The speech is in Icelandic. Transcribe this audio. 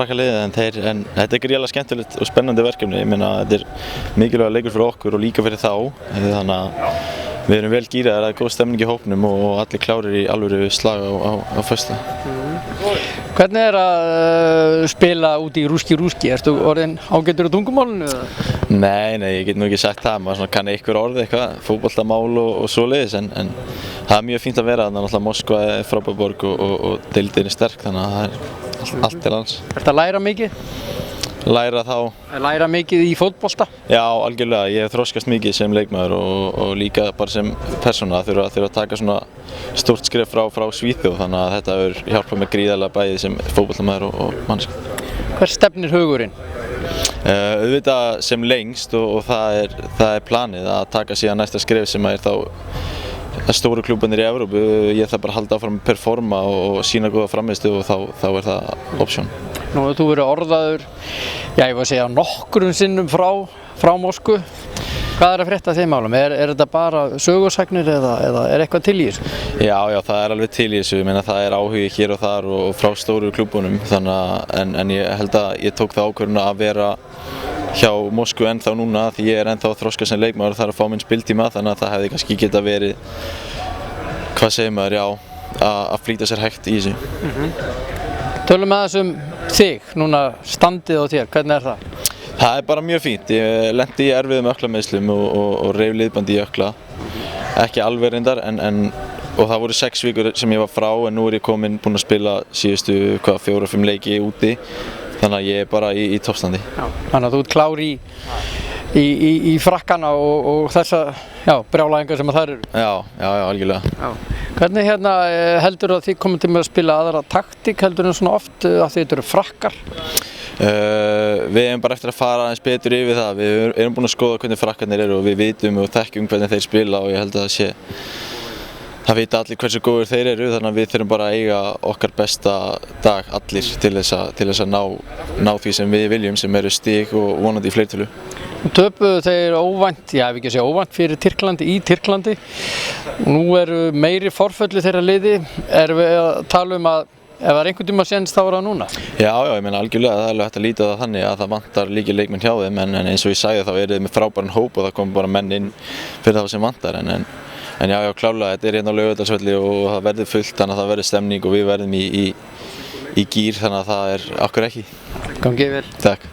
svaka liðið en þetta gríðarlega skemmtilegt og spennandi verkefni. Ég meina þetta mikilvægur leikur fyrir okkur og líka fyrir þá. Þannig að við erum vel gíraðir, það góð stemning í hópnum og allir klárir í alvöru slag á föstudag. Hvernig að spila út í rúski? Ertu orðinn ágætur á tungumálinu? Nei, ég get nú ekki sagt það. Maður kann einhver orð eitthvað, fótboltamál og svoleiðis en það er mjög fínt að vera þarna. Náttúrulega Moskva er frábær borg og deildin er sterk, þannig að það er allt til alls. Ertu að læra mikið? Læra þá. Læra mikið í fótbolta? Já, algjörlega. Ég hef þroskast mikið sem leikmaður og líka bara sem persóna að þurfa að taka svona stórt skref frá Svíþjóð, þannig að þetta hefur hjálpað mér gríðarlega bæði sem fótboltamaður og manneskja. Hvert stefnir hugurinn? Auðvitað sem lengst og það er planið að taka síðan næsta skref sem er þá stóru klúbbarnir í Evrópu. Ég þarf bara að halda áfram að performa og sína góða frammistöðu og þá er það option. Nú hefur þú verið orðaður, ég var að segja nokkrum sinnum frá Moskvu. Hvað er að frétta af þeim málum? Er þetta bara sögusagnir eða er eitthvað til í þessu? Já, það er alveg til í þessu. Ég meina það er áhugi hér og þar og frá stóru klúbbunum. En ég held að ég tók það ákvörðun að vera hjá Moskvu ennþá núna því ég er ennþá að þroska sem leikmaður og það er að fá minn spiltíma, þannig að það hefði kannski geta verið, hvað segir maður, að flýta sér hægt í þessu. Tölum aðeins þig, núna standið á þér, hvernig er það? Það er bara mjög fínt. Ég lenti í erfiðum ökklameiðslum og reif liðbandi í ökkla. Ekki alveg reyndar og það voru 6 vikur sem ég var frá en nú er ég búinn að spila síðustu 4-5 leiki úti. Þannig að ég er bara í toppstandi. Þannig að þú ert klár í frakkana og þessa brjálæðingar sem þar eru? Já, algjörlega. Hvernig heldur að þið komið til með að spila aðra taktík heldur en svona oft að þetta eru frakkar? Við erum bara eftir að fara aðeins betur yfir það. Við erum búin að skoða hvernig frakkarnir eru og við vitum og þekkjum hvernig þeir spila og ég held að það vita allir hversu góðir þeir eru, þannig að við þurfum bara að eiga okkar besta dag allir til þess að ná því sem við viljum, sem eru stig og vonandi í fleirtölu. Töpuðu þeir óvænt, ég hef ekki að segja óvænt, fyrir Tyrklandi í Tyrklandi. Nú eru meiri forföllu þeirra liði. Erum við að tala að ef það er einhvern tíma séns þá er það núna? Já, ég meina algjörlega, það er alveg hægt að líta það þannig að það vantar líkir leikmenn hjá þeim en eins og ég sagði þá eru þeir með frábæran hóp og það kom bara menn inn fyrir þá sem vantar en já, klálega, þetta er hérna á Laugardalsvelli og það verður fullt, þannig að það verður stemning og við verðum í gír, þannig að það er okkur ekki. Gangið vel. Takk.